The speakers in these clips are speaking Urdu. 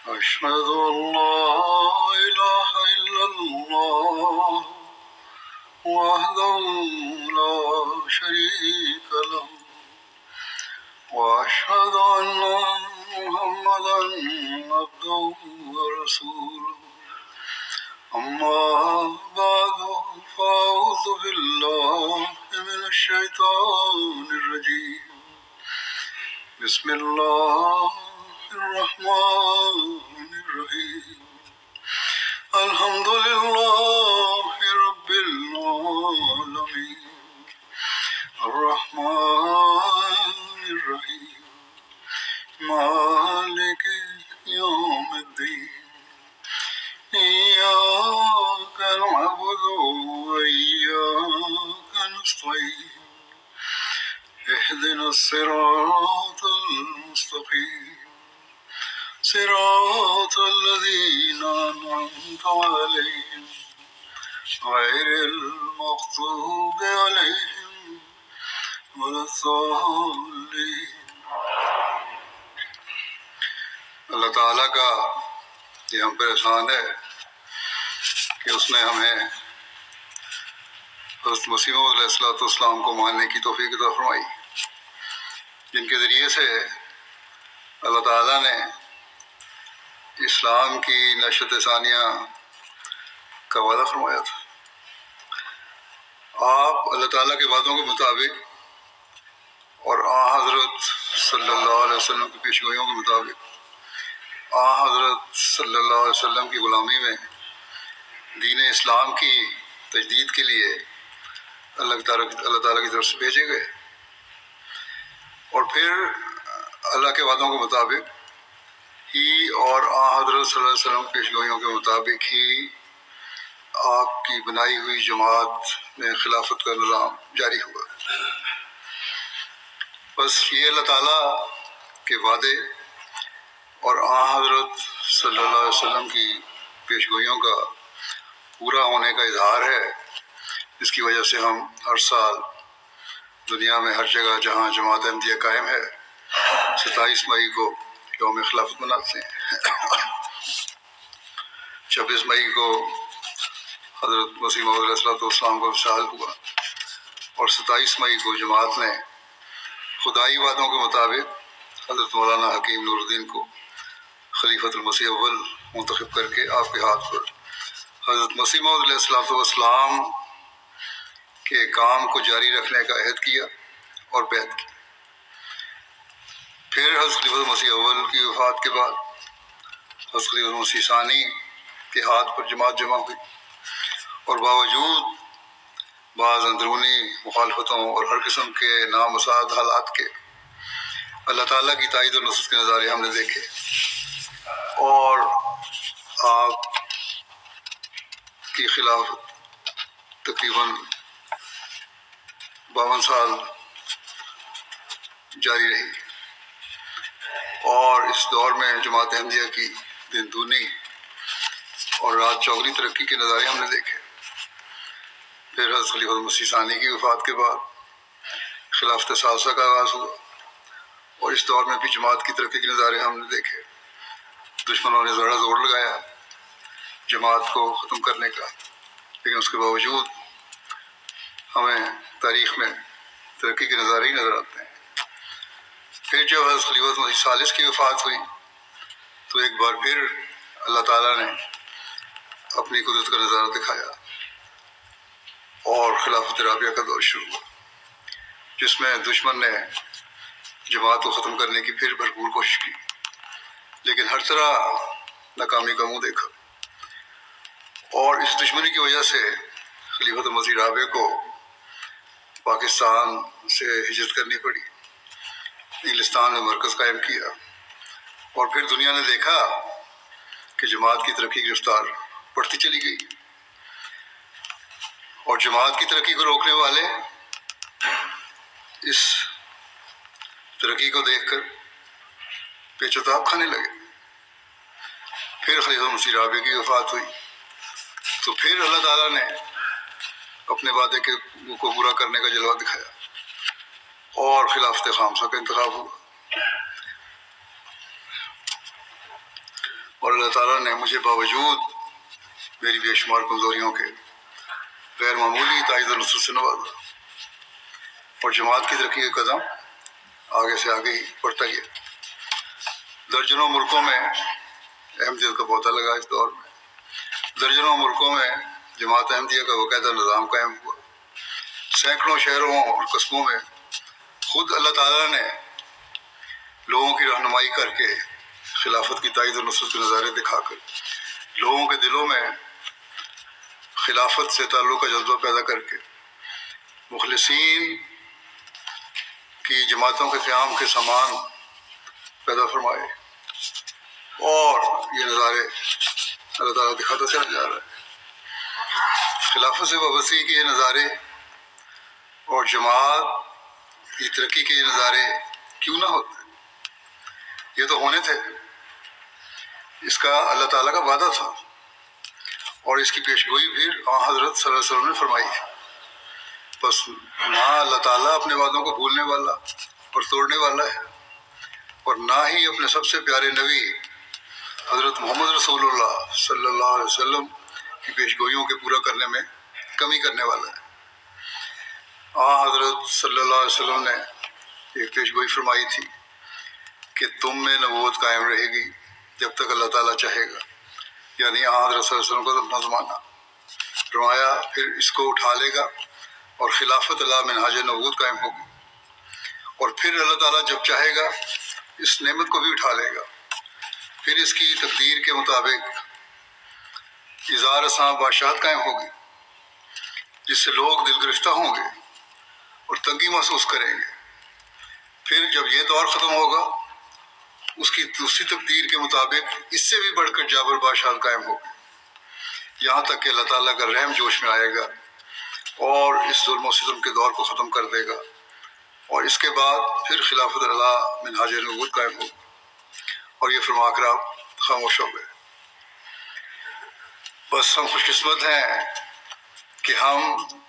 أشهد أن لا إله إلا الله وحده لا شريك له وأشهد أن محمدا عبده ورسوله أما بعد فأعوذ بالله من الشيطان الرجيم بسم الله الرحمن الرحيم الحمد لله رب العالمين الرحمن الرحيم مالك يوم الدين إياك نعبد وإياك نستعين اهدنا الصراط المستقيم صراط الذين أنعمت عليهم غير المغضوب عليهم ولا الضالين۔ اللہ تعالیٰ کا یہ ہم پر احسان ہے کہ اس نے ہمیں حضرت مسیح موعود علیہ السلام کو ماننے کی توفیق عطا فرمائی، جن کے ذریعے سے اللہ تعالیٰ نے اسلام کی نشأت ثانیہ کا وعدہ فرمایا تھا۔ آپ اللہ تعالیٰ کے وعدوں کے مطابق اور حضرت صلی اللہ علیہ وسلم کی پیشگوئیوں کے مطابق حضرت صلی اللہ علیہ وسلم کی غلامی میں دین اسلام کی تجدید کے لیے اللہ تعالیٰ کی طرف سے بھیجے گئے، اور پھر اللہ کے وعدوں کے مطابق ہی اور حضرت صلی اللہ علیہ وسلم کی پیشگوئیوں کے مطابق ہی آپ کی بنائی ہوئی جماعت میں خلافت کا نظام جاری ہوا۔ بس یہ اللہ تعالیٰ کے وعدے اور حضرت صلی اللہ علیہ وسلم کی پیشگوئیوں کا پورا ہونے کا اظہار ہے، جس کی وجہ سے ہم ہر سال دنیا میں ہر جگہ جہاں جماعت احمدیہ قائم ہے 27 مئی کو یوم خلافت مناتے ہیں۔ 26 مئی کو حضرت مسیح موعود علیہ السلام کا وصال ہوا، اور 27 مئی کو جماعت نے خدائی وعدوں کے مطابق حضرت مولانا حکیم نور الدین کو خلیفۃ المسیح اول منتخب کر کے آپ کے ہاتھ پر حضرت مسیح موعود علیہ السلام کے کام کو جاری رکھنے کا عہد کیا اور بیعت کی۔ پھر حضرت خلیفۃ المسیح اول کی وفات کے بعد حضرت خلیفۃ المسیح ثانی کے ہاتھ پر جماعت جمع ہوئی، اور باوجود بعض اندرونی مخالفتوں اور ہر قسم کے نامساعد حالات کے اللہ تعالیٰ کی تائید و نصرت کے نظارے ہم نے دیکھے، اور آپ کی خلافت تقریباً 52 سال جاری رہی، اور اس دور میں جماعت احمدیہ کی دن دگنی اور رات چوگنی ترقی کے نظارے ہم نے دیکھے۔ پھر حضرت خلیفۃ المسیح ثانی کی وفات کے بعد خلافت ثالثہ کا آغاز ہوا، اور اس دور میں بھی جماعت کی ترقی کے نظارے ہم نے دیکھے۔ دشمنوں نے ذرا زور لگایا جماعت کو ختم کرنے کا، لیکن اس کے باوجود ہمیں تاریخ میں ترقی کے نظارے ہی نظر آتے ہیں۔ پھر جب حضرت خلیفۃ مسیح ثالث کی وفات ہوئی تو ایک بار پھر اللہ تعالیٰ نے اپنی قدرت کا نظارہ دکھایا، اور خلافت رابعہ کا دور شروع ہوا، جس میں دشمن نے جماعت کو ختم کرنے کی پھر بھرپور کوشش کی، لیکن ہر طرح ناکامی کا منہ دیکھا، اور اس دشمنی کی وجہ سے خلیفۃ مسیح رابع کو پاکستان سے ہجرت کرنی پڑی، انگلستان میں مرکز قائم کیا، اور پھر دنیا نے دیکھا کہ جماعت کی ترقی کی رفتار بڑھتی چلی گئی، اور جماعت کی ترقی کو روکنے والے اس ترقی کو دیکھ کر پیچ و تاب کھانے لگے۔ پھر خلیفۃ مسیح رابع کی وفات ہوئی تو پھر اللہ تعالیٰ نے اپنے وعدے کو پورا کرنے کا جلوہ دکھایا، اور خلافت خامسہ کا انتخاب ہوا، اور اللہ تعالیٰ نے مجھے باوجود میری بے شمار کمزوریوں کے غیر معمولی تائید و نصرت سے نوازا، اور جماعت کی ترقی کا قدم آگے سے آگے ہی بڑھتا گیا۔ درجنوں ملکوں میں احمدیت کا پودا لگا۔ اس دور میں درجنوں ملکوں میں جماعت احمدیہ کا باقاعدہ نظام قائم ہوا۔ سینکڑوں شہروں اور قصبوں میں خود اللہ تعالیٰ نے لوگوں کی رہنمائی کر کے، خلافت کی تائید و نصرت کے نظارے دکھا کر، لوگوں کے دلوں میں خلافت سے تعلق کا جذبہ پیدا کر کے مخلصین کی جماعتوں کے قیام کے سامان پیدا فرمائے، اور یہ نظارے اللہ تعالیٰ دکھاتا چلا جا رہا ہے۔ خلافت سے وابستگی کے یہ نظارے اور جماعت کی ترقی کے یہ نظارے کیوں نہ ہوتے؟ یہ تو ہونے تھے، اس کا اللہ تعالیٰ کا وعدہ تھا، اور اس کی پیشگوئی بھی حضرت صلی اللہ علیہ وسلم نے فرمائی ہے۔ بس نہ اللہ تعالیٰ اپنے وعدوں کو بھولنے والا اور توڑنے والا ہے، اور نہ ہی اپنے سب سے پیارے نبی حضرت محمد رسول اللہ صلی اللہ علیہ وسلم کی پیشگوئیوں کے پورا کرنے میں کمی کرنے والا ہے۔ حضرت صلی اللہ علیہ وسلم نے ایک پیشگوئی فرمائی تھی کہ تم میں نبوت قائم رہے گی جب تک اللہ تعالیٰ چاہے گا، یعنی حضرت صلی اللہ علیہ وسلم کو اپنا زمانہ فرمایا، پھر اس کو اٹھا لے گا اور خلافت اللہ منہاج نبوت قائم ہوگی، اور پھر اللہ تعالیٰ جب چاہے گا اس نعمت کو بھی اٹھا لے گا، پھر اس کی تقدیر کے مطابق اظہار ساں بادشاہت قائم ہوگی، جس سے لوگ دل گرفتہ ہوں گے اور تنگی محسوس کریں گے۔ پھر جب یہ دور ختم ہوگا، اس کی دوسری تقدیر کے مطابق اس سے بھی بڑھ کر جابر بادشاہت قائم ہوگی، یہاں تک کہ اللہ تعالیٰ کا رحم جوش میں آئے گا اور اس ظلم و ستم کے دور کو ختم کر دے گا، اور اس کے بعد پھر خلافت اللہ منہاج نبوت قائم ہوگی۔ اور یہ فرما کر آپ خاموش ہو گئے۔ بس ہم خوش قسمت ہیں کہ ہم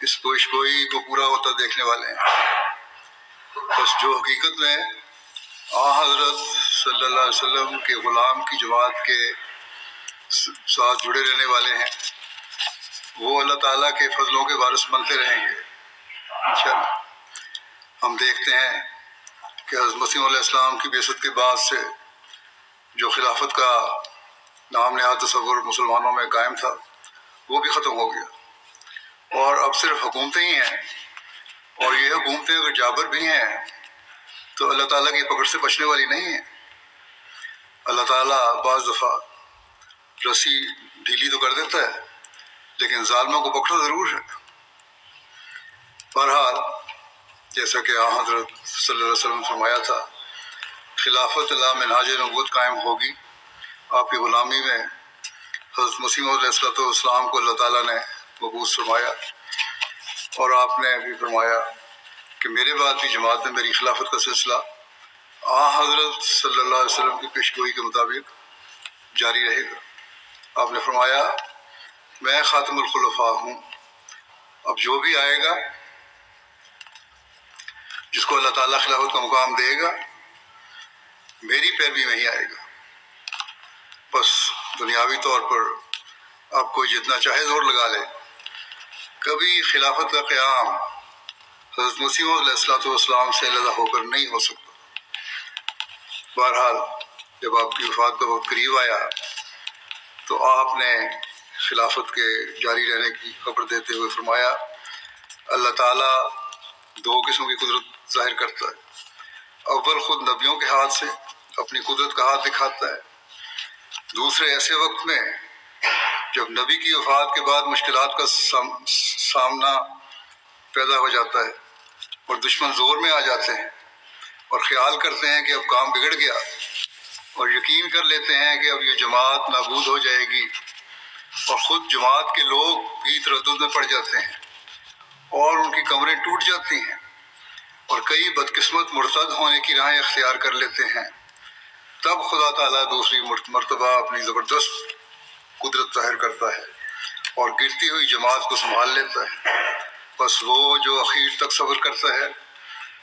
اس پیشگوئی کو پورا ہوتا دیکھنے والے ہیں۔ بس جو حقیقت میں حضرت صلی اللہ علیہ وسلم کے غلام کی جماعت کے ساتھ جڑے رہنے والے ہیں، وہ اللہ تعالیٰ کے فضلوں کے وارث بنتے رہیں گے انشاءاللہ۔ ہم دیکھتے ہیں کہ حضرت مسیح علیہ السلام کی بعثت کے بعد سے جو خلافت کا نام نہاد تصور مسلمانوں میں قائم تھا، وہ بھی ختم ہو گیا، اور اب صرف حکومتیں ہی ہیں، اور یہ حکومتیں اگر جابر بھی ہیں تو اللہ تعالیٰ کی پکڑ سے بچنے والی نہیں ہیں۔ اللہ تعالیٰ بعض دفعہ رسی ڈھیلی تو کر دیتا ہے، لیکن ظالموں کو پکڑتا ضرور ہے۔ بہرحال جیسا کہ حضرت صلی اللہ علیہ وسلم نے فرمایا تھا، خلافت اللہ منہاج نبوت قائم ہوگی۔ آپ کی غلامی میں حضرت مسیح علیہ السلام کو اللہ تعالیٰ نے مبعوث فرمایا، اور آپ نے بھی فرمایا کہ میرے بعد بھی جماعت میں میری خلافت کا سلسلہ حضرت صلی اللہ علیہ وسلم کی پیشگوئی کے مطابق جاری رہے گا۔ آپ نے فرمایا میں خاتم الخلفاء ہوں، اب جو بھی آئے گا جس کو اللہ تعالیٰ خلافت کا مقام دے گا، میری پیروی میں ہی آئے گا۔ بس دنیاوی طور پر آپ کوئی جتنا چاہے زور لگا لے، کبھی خلافت کا قیام حضرت مسیح علیہ السلام سے علیحدہ ہو کر نہیں ہو سکتا۔ بہرحال جب آپ کی وفات کا وقت قریب آیا تو آپ نے خلافت کے جاری رہنے کی خبر دیتے ہوئے فرمایا، اللہ تعالیٰ دو قسم کی قدرت ظاہر کرتا ہے، اول خود نبیوں کے ہاتھ سے اپنی قدرت کا ہاتھ دکھاتا ہے، دوسرے ایسے وقت میں جب نبی کی وفات کے بعد مشکلات کا سامنا پیدا ہو جاتا ہے اور دشمن زور میں آ جاتے ہیں اور خیال کرتے ہیں کہ اب کام بگڑ گیا، اور یقین کر لیتے ہیں کہ اب یہ جماعت نابود ہو جائے گی، اور خود جماعت کے لوگ بھی تردد میں پڑ جاتے ہیں اور ان کی کمریں ٹوٹ جاتی ہیں، اور کئی بدقسمت مرتد ہونے کی راہیں اختیار کر لیتے ہیں، تب خدا تعالیٰ دوسری مرتبہ اپنی زبردست قدرت ظاہر کرتا ہے اور گرتی ہوئی جماعت کو سنبھال لیتا ہے۔ بس وہ جو اخیر تک صبر کرتا ہے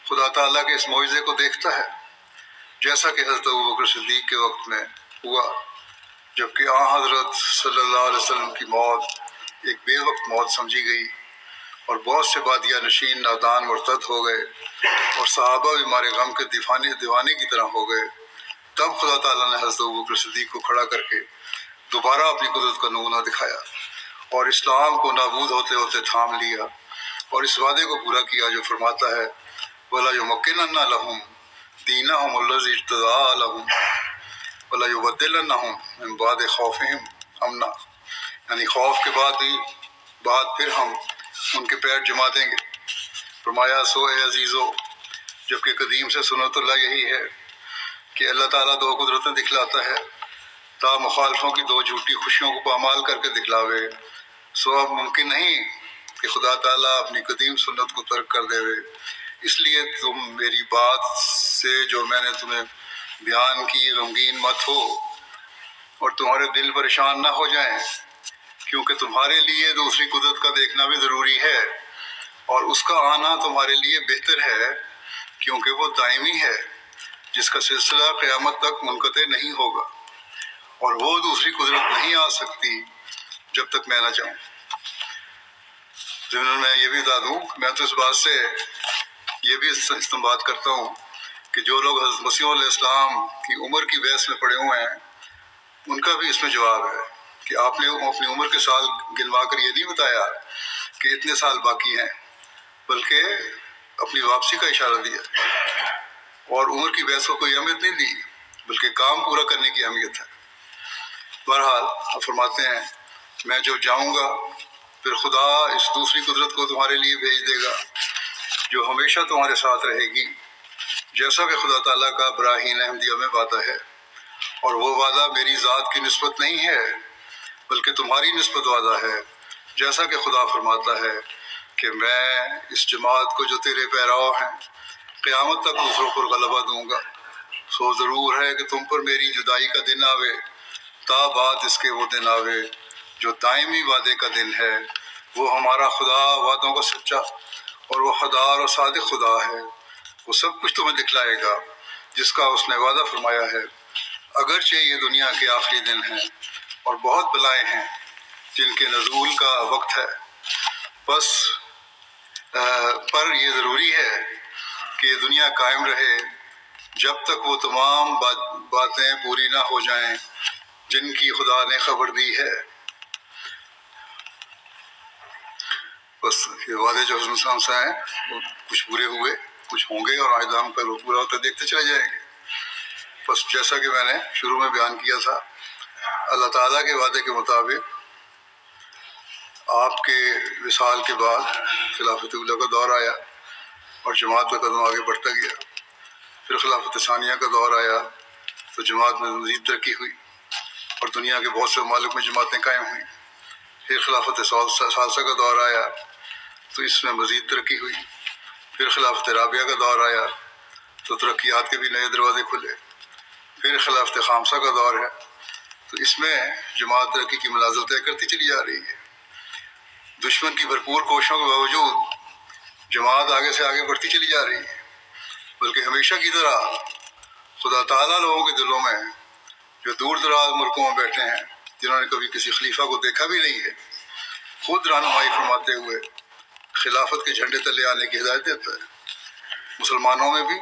خدا تعالیٰ کے اس معجزے کو دیکھتا ہے، جیسا کہ حضرت ابوبکر صدیق کے وقت میں ہوا، جبکہ حضرت صلی اللہ علیہ وسلم کی موت ایک بے وقت موت سمجھی گئی اور بہت سے بادیہ نشین نادان مرتد ہو گئے اور صحابہ بھی مارے غم کے دیوانے کی طرح ہو گئے۔ تب خدا تعالیٰ نے حضرت ابوبکر صدیق کو کھڑا کر کے دوبارہ اپنی قدرت کا نمونہ دکھایا اور اسلام کو نابود ہوتے ہوتے تھام لیا اور اس وعدے کو پورا کیا جو فرماتا ہے وَلَا يُمَكِّنَنَّ لَهُمْ دِينَهُمُ الَّذِي ارْتَضَىٰ لَهُمْ وَلَا يُبَدِّلَنَّهُمْ مِن بَعْدِ خَوْفِهِمْ أَمْنًا، یعنی خوف کے بعد پھر ہم ان کے پیر جما دیں گے۔ فرمایا سو اے عزیزو، جبکہ قدیم سے سنت اللہ یہی ہے کہ اللہ تعالیٰ دو قدرتیں دکھلاتا ہے تا مخالفوں کی دو جھوٹی خوشیوں کو پامال کر کے دکھلاوے، سو اب ممکن نہیں کہ خدا تعالیٰ اپنی قدیم سنت کو ترک کر دے وے۔ اس لیے تم میری بات سے جو میں نے تمہیں بیان کی غمگین مت ہو اور تمہارے دل پریشان نہ ہو جائیں، کیونکہ تمہارے لیے دوسری قدرت کا دیکھنا بھی ضروری ہے اور اس کا آنا تمہارے لیے بہتر ہے، کیونکہ وہ دائمی ہے جس کا سلسلہ قیامت تک منقطع نہیں ہوگا، اور وہ دوسری قدرت نہیں آ سکتی جب تک میں نہ چاہوں۔ ضمن میں یہ بھی بتا دوں کہ میں تو اس بات سے یہ بھی استنباط کرتا ہوں کہ جو لوگ حضرت مسیح علیہ السلام کی عمر کی بحث میں پڑے ہوئے ہیں ان کا بھی اس میں جواب ہے کہ آپ نے اپنی عمر کے سال گنوا کر یہ نہیں بتایا کہ اتنے سال باقی ہیں، بلکہ اپنی واپسی کا اشارہ دیا اور عمر کی بحث کو کوئی اہمیت نہیں دی بلکہ کام پورا کرنے کی اہمیت ہے۔ بہرحال آپ فرماتے ہیں میں جب جاؤں گا پھر خدا اس دوسری قدرت کو تمہارے لیے بھیج دے گا جو ہمیشہ تمہارے ساتھ رہے گی، جیسا کہ خدا تعالیٰ کا براہین احمدیہ میں وعدہ ہے، اور وہ وعدہ میری ذات کی نسبت نہیں ہے بلکہ تمہاری نسبت وعدہ ہے، جیسا کہ خدا فرماتا ہے کہ میں اس جماعت کو جو تیرے پیراؤ ہیں قیامت تک دوسروں پر غلبہ دوں گا، سو ضرور ہے کہ تم پر میری جدائی کا دن آوے تا بعد اس کے وہ دن آوے جو دائمی وعدے کا دن ہے، وہ ہمارا خدا وعدوں کا سچا اور وہ حقدار اور صادق خدا ہے، وہ سب کچھ تمہیں دکھلائے گا جس کا اس نے وعدہ فرمایا ہے، اگرچہ یہ دنیا کے آخری دن ہیں اور بہت بلائیں ہیں جن کے نزول کا وقت ہے، بس پر یہ ضروری ہے کہ یہ دنیا قائم رہے جب تک وہ تمام باتیں پوری نہ ہو جائیں جن کی خدا نے خبر دی ہے۔ بس یہ وعدے جو حضرت صاحب سے ہیں وہ کچھ پورے ہوئے، کچھ ہوں گے اور آئندہ ہم پر پورا ہوتا دیکھتے چلے جائیں گے۔ بس جیسا کہ میں نے شروع میں بیان کیا تھا، اللہ تعالیٰ کے وعدے کے مطابق آپ کے وصال کے بعد خلافت اولیٰ کا دور آیا اور جماعت کا قدم آگے بڑھتا گیا، پھر خلافت ثانیہ کا دور آیا تو جماعت میں مزید ترقی ہوئی اور دنیا کے بہت سے ممالک میں جماعتیں قائم ہوئیں، پھر خلافت ثالثہ کا دور آیا تو اس میں مزید ترقی ہوئی، پھر خلافت رابعہ کا دور آیا تو ترقیات کے بھی نئے دروازے کھلے، پھر خلافت خامسہ کا دور ہے تو اس میں جماعت ترقی کی منازل طے کرتی چلی جا رہی ہے۔ دشمن کی بھرپور کوششوں کے باوجود جماعت آگے سے آگے بڑھتی چلی جا رہی ہے، بلکہ ہمیشہ کی طرح خدا تعالیٰ لوگوں کے دلوں میں جو دور دراز ملکوں میں بیٹھے ہیں جنہوں نے کبھی کسی خلیفہ کو دیکھا بھی نہیں ہے، خود رہنمائی فرماتے ہوئے خلافت کے جھنڈے تلے آنے کی ہدایت دیتا ہے، مسلمانوں میں بھی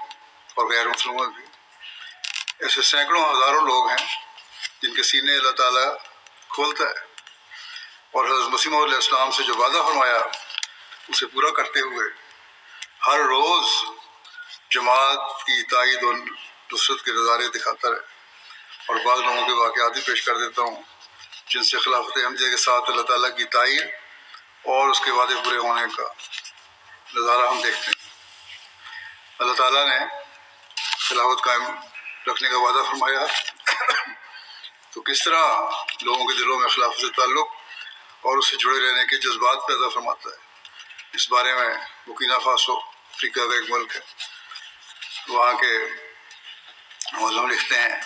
اور غیر مسلموں میں بھی۔ ایسے سینکڑوں ہزاروں لوگ ہیں جن کے سینے اللہ تعالیٰ کھولتا ہے اور حضرت مسیح علیہ السلام سے جو وعدہ فرمایا اسے پورا کرتے ہوئے ہر روز جماعت کی تائید اور نصرت کے نظارے دکھاتا رہے۔ اور بعض لوگوں کے واقعات بھی پیش کر دیتا ہوں جن سے خلافت احمدیہ کے ساتھ اللہ تعالیٰ کی تائید اور اس کے وعدے پورے ہونے کا نظارہ ہم دیکھتے ہیں۔ اللہ تعالیٰ نے خلافت قائم رکھنے کا وعدہ فرمایا تو کس طرح لوگوں کے دلوں میں خلافت سے تعلق اور اس سے جڑے رہنے کے جذبات پیدا فرماتا ہے، اس بارے میں برکینا فاسو افریقہ کا ایک ملک ہے، وہاں کے معلم لکھتے ہیں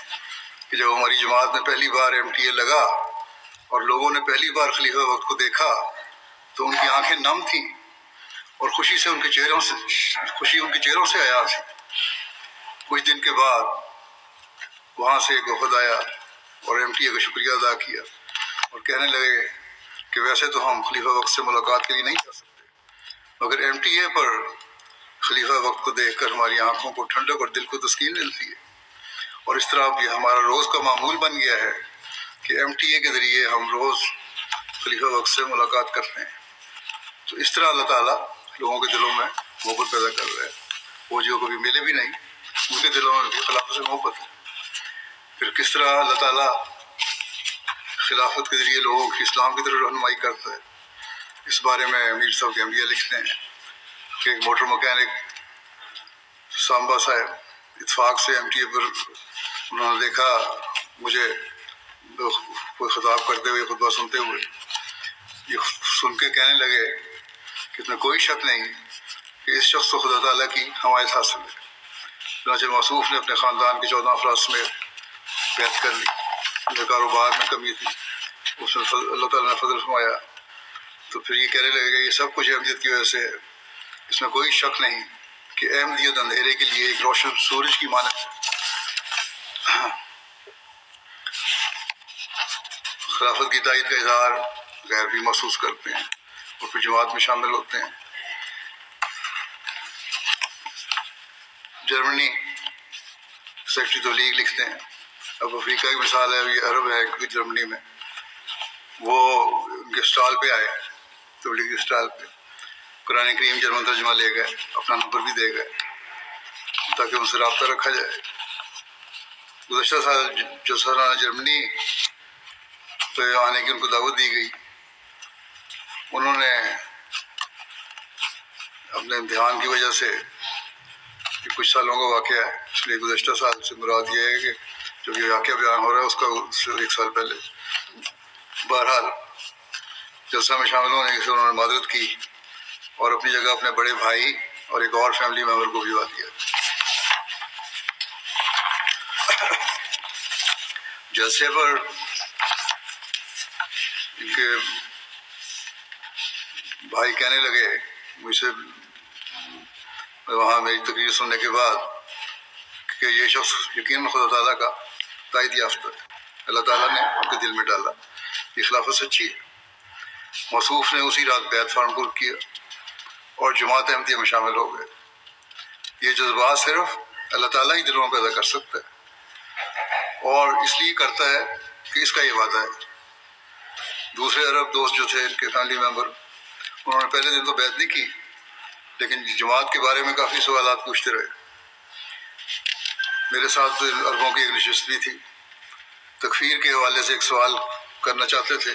کہ جب ہماری جماعت میں پہلی بار MTA لگا اور لوگوں نے پہلی بار خلیفہ وقت کو دیکھا تو ان کی آنکھیں نم تھیں اور خوشی ان کے چہروں سے آیا تھی۔ کچھ دن کے بعد وہاں سے ایک وفد آیا اور MTA کا شکریہ ادا کیا اور کہنے لگے کہ ویسے تو ہم خلیفہ وقت سے ملاقات کے لیے نہیں جا سکتے، مگر MTA پر خلیفہ وقت کو دیکھ کر ہماری آنکھوں کو ٹھنڈک اور دل کو تسکین ملتی ہے، اور اس طرح اب یہ ہمارا روز کا معمول بن گیا ہے کہ MTA کے ذریعے ہم روز خلیفہ وقت سے ملاقات کرتے ہیں۔ تو اس طرح اللہ تعالیٰ لوگوں کے دلوں میں محبت پیدا کر رہا ہے۔ وہ جو کبھی ملے بھی نہیں، ان کے دلوں میں بھی خلافت سے محبت ہے۔ پھر کس طرح اللہ تعالیٰ خلافت کے ذریعے لوگوں کی اسلام کی طرف رہنمائی کرتا ہے، اس بارے میں امیر صاحب گمبیا لکھتے ہیں کہ ایک موٹر مکینک سامبا صاحب اتفاق سے MTA پر انہوں نے دیکھا مجھے کوئی خطاب کرتے ہوئے، خطبہ سنتے ہوئے، یہ سن کے کہنے لگے کہ اس میں کوئی شک نہیں کہ اس شخص کو خدا تعالیٰ کی حمایت حاصل ہے۔ چنانچہ موصوف نے اپنے خاندان کے 14 افراد سمیت بیعت کر لی۔ جو کاروبار میں کمی تھی اس میں اللہ تعالیٰ نے فضل فرمایا، تو پھر یہ کہنے لگے کہ یہ سب کچھ احمدیت کی وجہ سے ہے۔ اس میں کوئی شک نہیں کہ احمدیت اندھیرے کے لیے ایک روشن سورج کی مانند ہے۔ خلافت کی تائید کا اظہار غیر بھی محسوس کرتے ہیں اور پھر جماعت میں شامل ہوتے ہیں۔ جرمنی سیکٹری تبلیغ لکھتے ہیں، اب افریقہ کی مثال ہے، یہ عرب ہے کہ جرمنی میں وہ ان کے اسٹال پہ آئے، تبلیغی اسٹال پہ قرآن کریم جرمن ترجمہ لے گئے، اپنا نمبر بھی دے گئے تاکہ ان سے رابطہ رکھا جائے۔ گزشتہ سال جو سالانہ جرمنی پہ آنے کی ان کو دعوت دی گئی، انہوں نے اپنے امتحان کی وجہ سے، یہ کچھ سالوں کا واقعہ ہے اس لیے گزشتہ سال سے مراد یہ ہے کہ جب یہ واقعہ بیان ہو رہا ہے اس کا ایک سال پہلے، بہرحال جلسہ میں شامل ہونے سے انہوں نے معذرت کی اور اپنی جگہ اپنے بڑے بھائی اور ایک اور فیملی ممبر کو بھجوا دیا۔ جلسے پر ان کے بھائی کہنے لگے مجھ سے وہاں میری تقریر سننے کے بعد کہ یہ شخص یقیناً خدا تعالیٰ کا تائید یافتہ ہے، اللہ تعالیٰ نے ان کے دل میں ڈالا، یہ خلافت سچی ہے۔ موصوف نے اسی رات بیعت فارم پر کیا اور جماعت احمدیہ میں شامل ہو گئے۔ یہ جذبات صرف اللہ تعالیٰ ہی دلوں میں پیدا کر سکتا ہے، اور اس لیے کرتا ہے کہ اس کا یہ وعدہ ہے۔ دوسرے عرب دوست جو تھے ان کے فیملی ممبر، انہوں نے پہلے دن تو بیعت نہیں کی لیکن جماعت کے بارے میں کافی سوالات پوچھتے رہے۔ میرے ساتھ عربوں کی ایک نشست بھی تھی، تکفیر کے حوالے سے ایک سوال کرنا چاہتے تھے،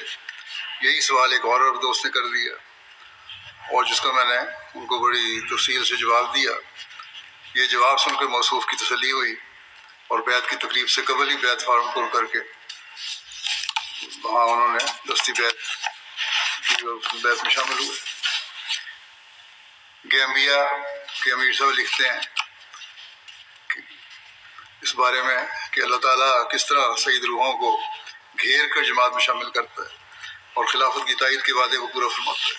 یہی سوال ایک اور عرب دوست نے کر دیا اور جس کا میں نے ان کو بڑی تفصیل سے جواب دیا۔ یہ جواب سن کر موصوف کی تسلی ہوئی اور بیعت کی تقریب سے قبل ہی بیعت فارم پر کر کے وہاں انہوں نے دستی بیعت میں شامل ہوئے۔ گیمبیا کے امیر صاحب لکھتے ہیں کہ اس بارے میں کہ اللہ تعالیٰ کس طرح سعید روحوں کو گھیر کر جماعت میں شامل کرتا ہے اور خلافت کی تائید کے وعدے کو پورا فرماتا ہے۔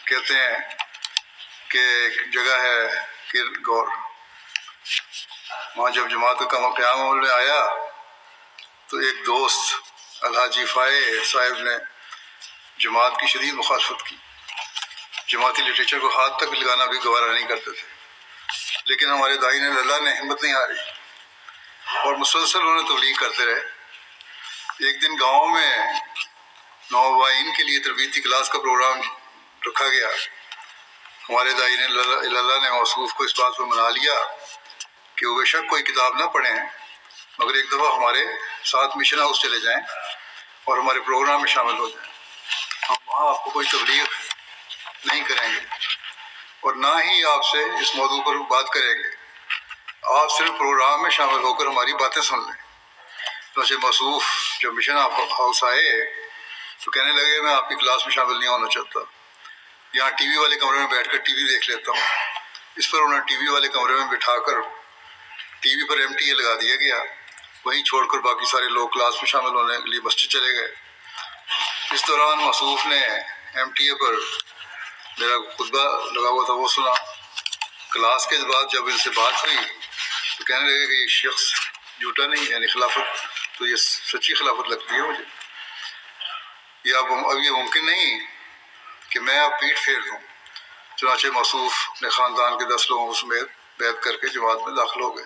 کہتے ہیں کہ ایک جگہ ہے گور، وہاں جب جماعت کا قیام عمل میں آیا تو ایک دوست الحاجی فائے صاحب نے جماعت کی شدید مخالفت کی، جماعتی لٹریچر کو ہاتھ تک لگانا بھی گوارا نہیں کرتے تھے، لیکن ہمارے داعی نے اللہ نے ہمت نہیں ہاری اور مسلسل انہیں تبلیغ کرتے رہے۔ ایک دن گاؤں میں نوآبائین کے لیے تربیتی کلاس کا پروگرام رکھا گیا۔ ہمارے داعی نے اللہ نے موصوف کو اس بات پر منا لیا کہ وہ بے شک کوئی کتاب نہ پڑھیں مگر ایک دفعہ ہمارے ساتھ مشن ہاؤس چلے جائیں اور ہمارے پروگرام میں شامل ہو جائیں، ہم وہاں آپ کو کوئی تبلیغ نہیں کریں گے اور نہ ہی آپ سے اس موضوع پر بات کریں گے، آپ صرف پروگرام میں شامل ہو کر ہماری باتیں سن لیں۔ ویسے موصوف جب مشن ہاؤس آئے تو کہنے لگے میں آپ کی کلاس میں شامل نہیں ہونا چاہتا، یہاں ٹی وی والے کمرے میں بیٹھ کر ٹی وی دیکھ لیتا ہوں۔ اس پر انہیں ٹی وی والے کمرے میں بٹھا کر ٹی وی پر MTA لگا دیا گیا، وہیں چھوڑ کر باقی سارے لوگ کلاس میں شامل ہونے کے لیے مسجد چلے گئے۔ اس دوران موصوف نے MTA پر میرا خطبہ لگا ہوا تھا وہ سنا. کلاس کے بعد جب ان سے بات ہوئی تو کہنے لگے کہ یہ شخص جھوٹا نہیں، یعنی خلافت تو یہ سچی خلافت لگتی ہے مجھے. یہ اب یہ ممکن نہیں کہ میں اب پیٹھ پھیر دوں. چنانچہ موصوف اپنے خاندان کے 10 لوگوں سمیت بیعت کر کے جماعت میں داخل ہو گئے.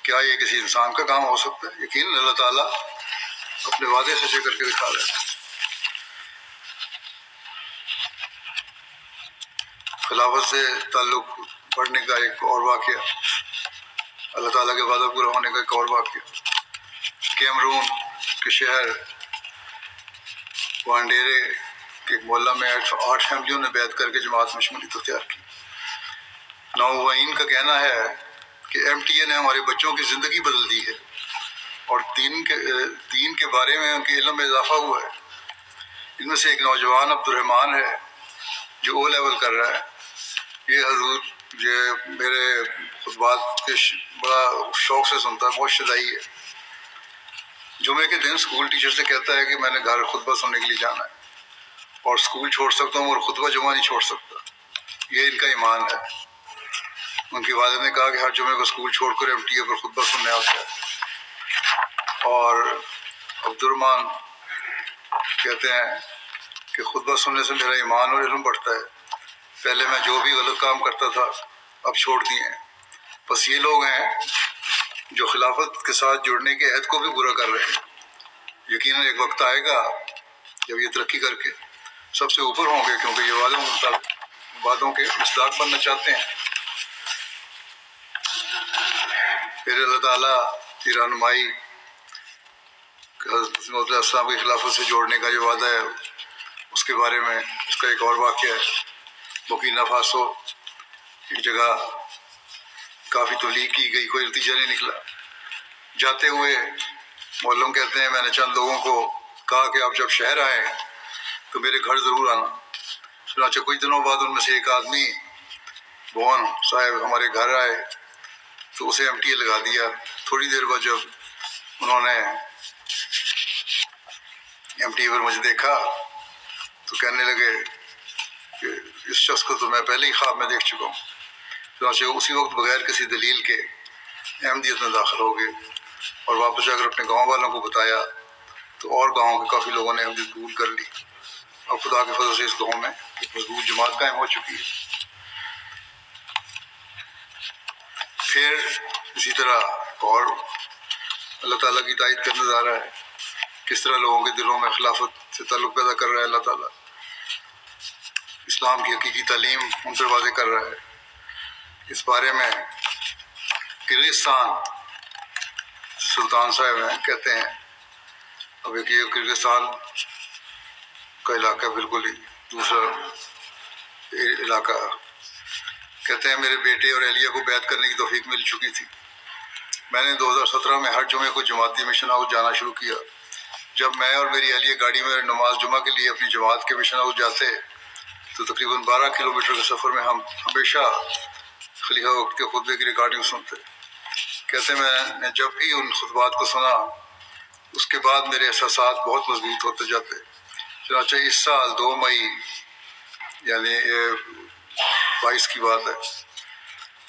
کیا یہ کسی انسان کا کام ہو سکتا ہے؟ یقیناً اللہ تعالیٰ اپنے وعدے سچے کر کے دکھا رہا ہے. خلافت سے تعلق بڑھنے کا ایک اور واقعہ، اللہ تعالیٰ کے وعدہ پورا ہونے کا ایک اور واقعہ. کیمرون کے شہر وانڈیرے کے ایک محلہ میں 8 فیملیوں نے بیعت کر کے جماعت میں شمولیت اختیار کی. نووین کا کہنا ہے کہ MTA نے ہمارے بچوں کی زندگی بدل دی ہے اور دین کے بارے میں ان کے علم میں اضافہ ہوا ہے. ان میں سے ایک نوجوان عبد الرحمان ہے جو O لیول کر رہا ہے. یہ حضور یہ میرے خطبات کے بڑا شوق سے سنتا ہے، بہت شدائی ہے. جمعے کے دن اسکول ٹیچر سے کہتا ہے کہ میں نے گھر خطبہ سننے کے لیے جانا ہے اور اسکول چھوڑ سکتا ہوں اور خطبہ جمعہ نہیں چھوڑ سکتا. یہ ان کا ایمان ہے. ان کی والد نے کہا کہ ہر جمعے کو اسکول چھوڑ کر MTA پر خطبہ سننے آتا ہے. اور عبد الرحمان کہتے ہیں کہ خطبہ سننے سے میرا ایمان اور علم بڑھتا ہے. پہلے میں جو بھی غلط کام کرتا تھا اب چھوڑ دیے ہیں. بس یہ لوگ ہیں جو خلافت کے ساتھ جڑنے کے عہد کو بھی پورا کر رہے ہیں. یقیناً ایک وقت آئے گا جب یہ ترقی کر کے سب سے اوپر ہوں گے، کیونکہ یہ وعدوں کے مصداق بننا چاہتے ہیں. پھر اللہ تعالیٰ کی رہنمائی حضرت مسیح علیہ السلام کی خلافت سے جوڑنے کا جو وعدہ ہے اس کے بارے میں اس کا ایک اور واقعہ ہے. بورکینا فاسو ایک جگہ کافی تبلیغ کی گئی، کوئی نتیجہ نہیں نکلا. جاتے ہوئے مولم کہتے ہیں میں نے چند لوگوں کو کہا کہ آپ جب شہر آئیں تو میرے گھر ضرور آنا. چنانچہ کچھ دنوں بعد ان میں سے ایک آدمی بھون صاحب ہمارے گھر آئے تو اسے MTA لگا دیا. تھوڑی دیر بعد جب انہوں نے MTA پر مجھے دیکھا تو کہنے لگے کہ اس شخص کو تو میں پہلے ہی خواب میں دیکھ چکا ہوں. چنانچہ اسی وقت بغیر کسی دلیل کے احمدیت میں داخل ہو گئے اور واپس جا کر اپنے گاؤں والوں کو بتایا تو اور گاؤں کے کافی لوگوں نے احمدیت قبول کر لی. اور خدا کے فضل سے اس گاؤں میں ایک مضبوط جماعت قائم ہو چکی ہے. پھر اسی طرح اور اللہ تعالیٰ کی تائید کا نظارہ ہے کس طرح لوگوں کے دلوں میں خلافت سے تعلق پیدا کر رہا ہے. اللہ تعالیٰ اسلام کی حقیقی تعلیم ان پر واضح کر رہا ہے. اس بارے میں کرغزستان سلطان صاحب ہیں کہتے ہیں، اب ایک یہ کرغزستان کا علاقہ بالکل ہی دوسرا علاقہ، کہتے ہیں میرے بیٹے اور اہلیہ کو بیعت کرنے کی توفیق مل چکی تھی. میں نے 2017 میں ہر جمعے کو جماعتی مشن ہاؤس جانا شروع کیا. جب میں اور میری اہلیہ گاڑی میں نماز جمعہ کے لیے اپنی جماعت کے مشن ہاؤس جاتے تو تقریباً 12 کلومیٹر کے سفر میں ہم ہمیشہ خلیفہ وقت کے خطبے کی ریکارڈنگ سنتے. کہتے میں نے جب بھی ان خطبات کو سنا اس کے بعد میرے احساسات بہت مضبوط ہوتے جاتے. چنانچہ اس سال 2 مئی یعنی 22 کی بات ہے،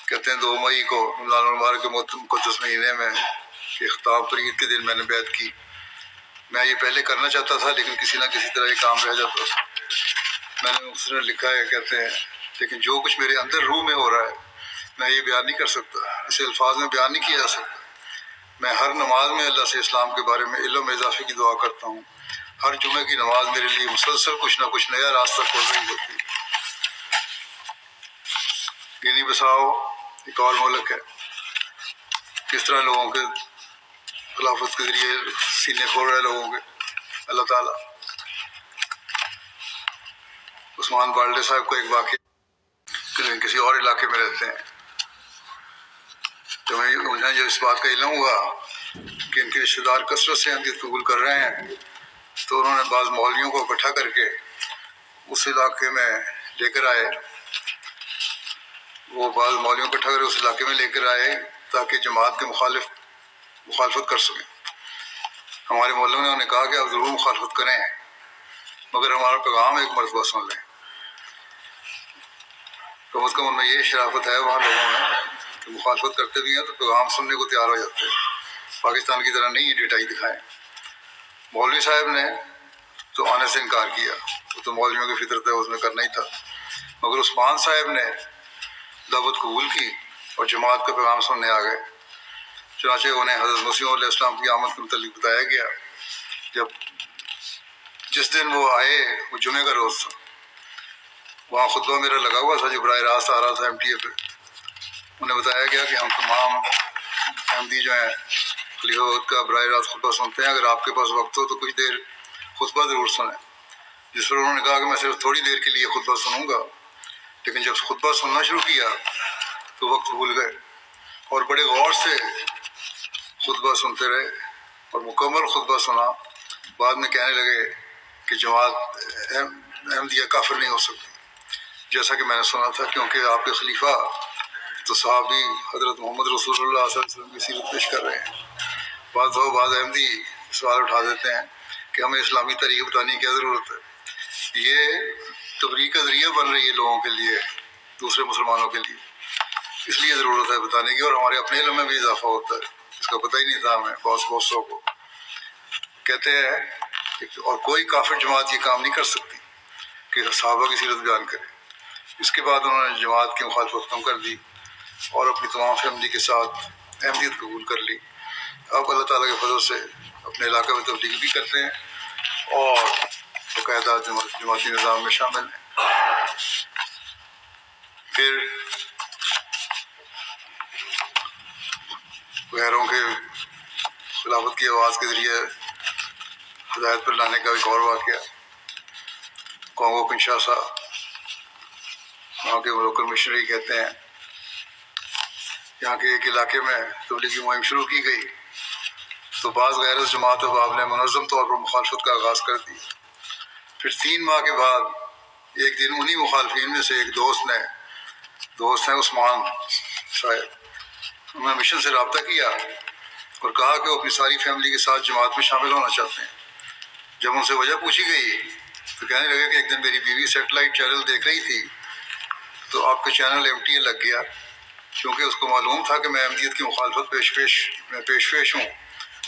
کہتے ہیں 2 مئی کو رمضان المبارک کے مقدس مہینے میں کہ اختتام پر عید کے دن میں نے بیعت کی. میں یہ پہلے کرنا چاہتا تھا لیکن کسی نہ کسی طرح یہ کام رہ جاتا تھا. میں نے اس نے لکھا ہے، کہتے ہیں لیکن جو کچھ میرے اندر روح میں ہو رہا ہے میں یہ بیان نہیں کر سکتا، اسے الفاظ میں بیان نہیں کیا جا سکتا. میں ہر نماز میں اللہ سے اسلام کے بارے میں علم اضافے کی دعا کرتا ہوں. ہر جمعے کی نماز میرے لیے مسلسل کچھ نہ کچھ نیا راستہ کھول رہی ہوتی ہے. گینی بساؤ ایک اور ملک ہے، کس طرح لوگوں کے خلافت کے ذریعے سینے کھول رہے لوگوں کے اللہ تعالیٰ. عثمان بالڈے صاحب کو ایک واقعہ، کسی اور علاقے میں رہتے ہیں، تو انہیں جب اس بات کا علم ہوا کہ ان کے رشتہ دار کثرت سے احمدیت قبول کر رہے ہیں تو انہوں نے بعض مولویوں کو اکٹھا کر کے اس علاقے میں لے کر آئے. وہ بعض مولویوں کو اکٹھا کر اس علاقے میں لے کر آئے تاکہ جماعت کے مخالفت کر سکیں. ہمارے مولوی نے انہیں کہا کہ آپ ضرور مخالفت کریں مگر ہمارا پیغام ایک مرتبہ سن لیں. کم از کم ان میں یہ شرافت ہے وہاں لوگوں میں کہ مخالفت کرتے بھی ہیں تو پیغام سننے کو تیار ہو جاتے ہیں، پاکستان کی طرح نہیں یہ ڈیٹائی دکھائیں۔ مولوی صاحب نے تو آنے سے انکار کیا، وہ تو مولویوں کی فطرت ہے، اس میں کرنا ہی تھا، مگر عثمان صاحب نے دعوت قبول کی اور جماعت کا پیغام سننے آ گئے۔ چنانچہ انہیں حضرت مسیح علیہ السلام کی آمد کے متعلق بتایا گیا۔ جس دن وہ آئے وہ جمعے کا روز تھا، وہاں خطبہ میرا لگا ہوا تھا جو براہ راست آ رہا تھا MTA پہ۔ انہیں بتایا گیا کہ ہم تمام احمدی جو ہیں خلیفہ وقت کا براہ راست خطبہ سنتے ہیں، اگر آپ کے پاس وقت ہو تو کچھ دیر خطبہ ضرور سنیں۔ جس پر انہوں نے کہا کہ میں صرف تھوڑی دیر کے لیے خطبہ سنوں گا، لیکن جب خطبہ سننا شروع کیا تو وقت بھول گئے اور بڑے غور سے خطبہ سنتے رہے اور مکمل خطبہ سنا۔ بعد میں کہنے لگے کہ جماعت احمدیہ کافر نہیں ہو سکتی، جیسا کہ میں نے سنا تھا، کیونکہ آپ کے خلیفہ تو صحابی حضرت محمد رسول اللہ صلی اللہ علیہ وسلم کی سیرت پیش کر رہے ہیں۔ بعض احمدی سوال اٹھا دیتے ہیں کہ ہمیں اسلامی تاریخ بتانے کی کیا ضرورت ہے، یہ تبلیغ کا ذریعہ بن رہی ہے لوگوں کے لیے، دوسرے مسلمانوں کے لیے، اس لیے ضرورت ہے بتانے کی، اور ہمارے اپنے علم میں بھی اضافہ ہوتا ہے، اس کا پتہ ہی نہیں تھا ہمیں بہت سو کو۔ کہتے ہیں کہ اور کوئی کافر جماعت یہ کام نہیں کر سکتی کہ صحابہ کی سیرت بیان کرے۔ اس کے بعد انہوں نے جماعت کی مخالفت کم کر دی اور اپنی تمام فیملی کے ساتھ احمدیت قبول کر لی۔ اب اللہ تعالیٰ کے فضل سے اپنے علاقے میں تبلیغ بھی کرتے ہیں اور باقاعدہ جماعتی نظام میں شامل ہیں۔ پھر غیروں کے خلافت کی آواز کے ذریعے ہدایت پر لانے کا ایک اور واقعہ، کانگو کنشاسا، وہاں کے لوکل مشنری کہتے ہیں یہاں کے ایک علاقے میں تبلیغی مہم شروع کی گئی تو بعض غیر جماعت احباب نے منظم طور پر مخالفت کا آغاز کر دی۔ پھر 3 ماہ کے بعد ایک دن انہی مخالفین میں سے ایک دوست ہیں عثمان صاحب، انہوں نے مشن سے رابطہ کیا اور کہا کہ وہ اپنی ساری فیملی کے ساتھ جماعت میں شامل ہونا چاہتے ہیں۔ جب ان سے وجہ پوچھی گئی تو کہنے لگے کہ ایک دن میری بیوی سیٹلائٹ چینل دیکھ رہی تھی تو آپ کا چینل MTA لگ گیا، کیونکہ اس کو معلوم تھا کہ میں احمدیت کی مخالفت پیش ہوں،